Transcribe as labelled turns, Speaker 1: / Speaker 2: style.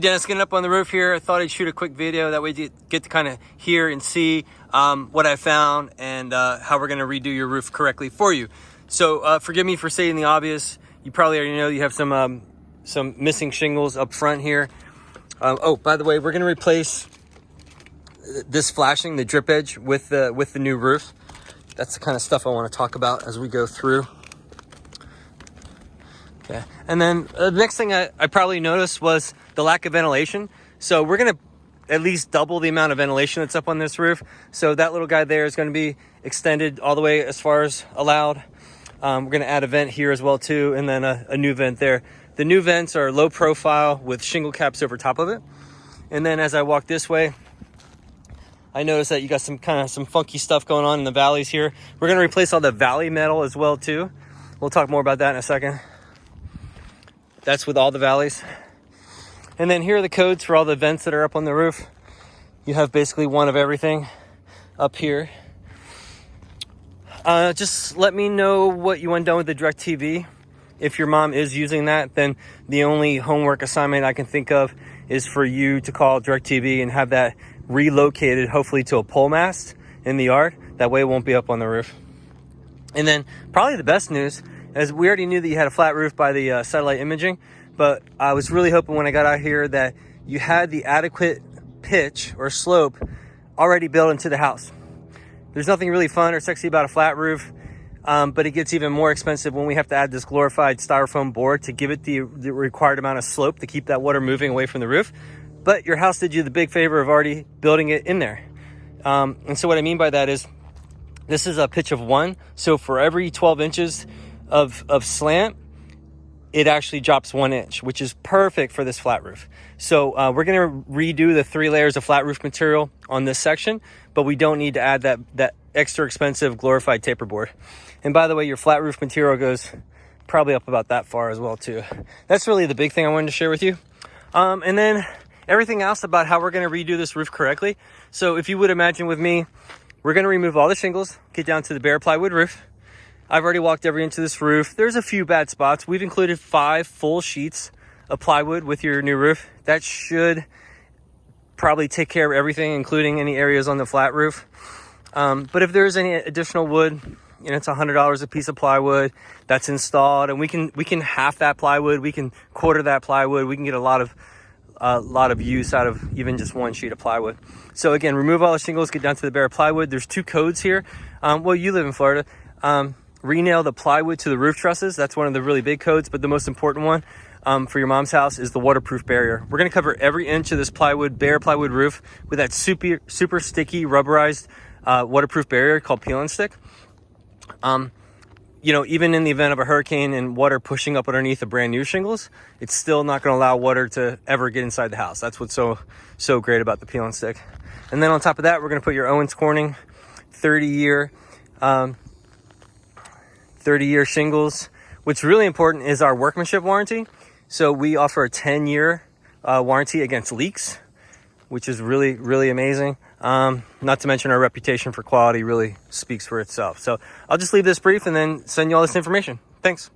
Speaker 1: Dennis, getting up on the roof here. I thought I'd shoot a quick video. That way you get to kind of hear and see what I found and how we're going to redo your roof correctly for you. So forgive me for stating the obvious. You probably already know you have some missing shingles up front here. Oh, by the way, we're going to replace this flashing, the drip edge, with the new roof. That's the kind of stuff I want to talk about as we go through. Okay. And then the next thing I probably noticed was the lack of ventilation. So we're going to at least double the amount of ventilation that's up on this roof. So that little guy there is going to be extended all the way as far as allowed. We're going to add a vent here as well too, and then a new vent there. The new vents are low profile with shingle caps over top of it. And then as I walk this way, I noticed that you got some funky stuff going on in the valleys here. We're going to replace all the valley metal as well too. We'll talk more about that in a second. That's with all the valleys. And then here are the codes for all the vents that are up on the roof. You have basically one of everything up here. Just let me know what you want done with the DirecTV. If your mom is using that, then the only homework assignment I can think of is for you to call DirecTV and have that relocated, hopefully to a pole mast in the yard. That way it won't be up on the roof. And then probably the best news, as we already knew that you had a flat roof by the satellite imaging, but I was really hoping when I got out here that you had the adequate pitch or slope already built into the house. There's nothing really fun or sexy about a flat roof, but it gets even more expensive when we have to add this glorified styrofoam board to give it the required amount of slope to keep that water moving away from the roof. But your house did you the big favor of already building it in there. And so what I mean by that is this is a pitch of 1. So for every 12 inches of slant, it actually drops 1 inch, which is perfect for this flat roof. So we're going to redo the 3 layers of flat roof material on this section, but we don't need to add that extra expensive glorified taper board. And by the way, your flat roof material goes probably up about that far as well too. That's really the big thing I wanted to share with you. And then everything else about how we're going to redo this roof correctly. So if you would imagine with me, we're going to remove all the shingles, get down to the bare plywood roof. I've already walked every inch of this roof. There's a few bad spots. We've included 5 full sheets of plywood with your new roof. That should probably take care of everything, including any areas on the flat roof. But if there's any additional wood, it's $100 a piece of plywood that's installed, and we can half that plywood, we can quarter that plywood, we can get a lot of use out of even just 1 sheet of plywood. So again, remove all the shingles, get down to the bare plywood. There's 2 codes here. Well, you live in Florida. Re-nail the plywood to the roof trusses. That's one of the really big codes, but the most important one for your mom's house is the waterproof barrier. We're going to cover every inch of this bare plywood roof with that super sticky rubberized waterproof barrier called peel and stick. Even in the event of a hurricane and water pushing up underneath the brand new shingles, it's still not going to allow water to ever get inside the house. That's what's so great about the peel and stick. And then on top of that, we're going to put your Owens Corning 30-year shingles. What's really important is our workmanship warranty. So we offer a 10-year warranty against leaks, which is really, really amazing. Not to mention our reputation for quality really speaks for itself. So I'll just leave this brief and then send you all this information. Thanks.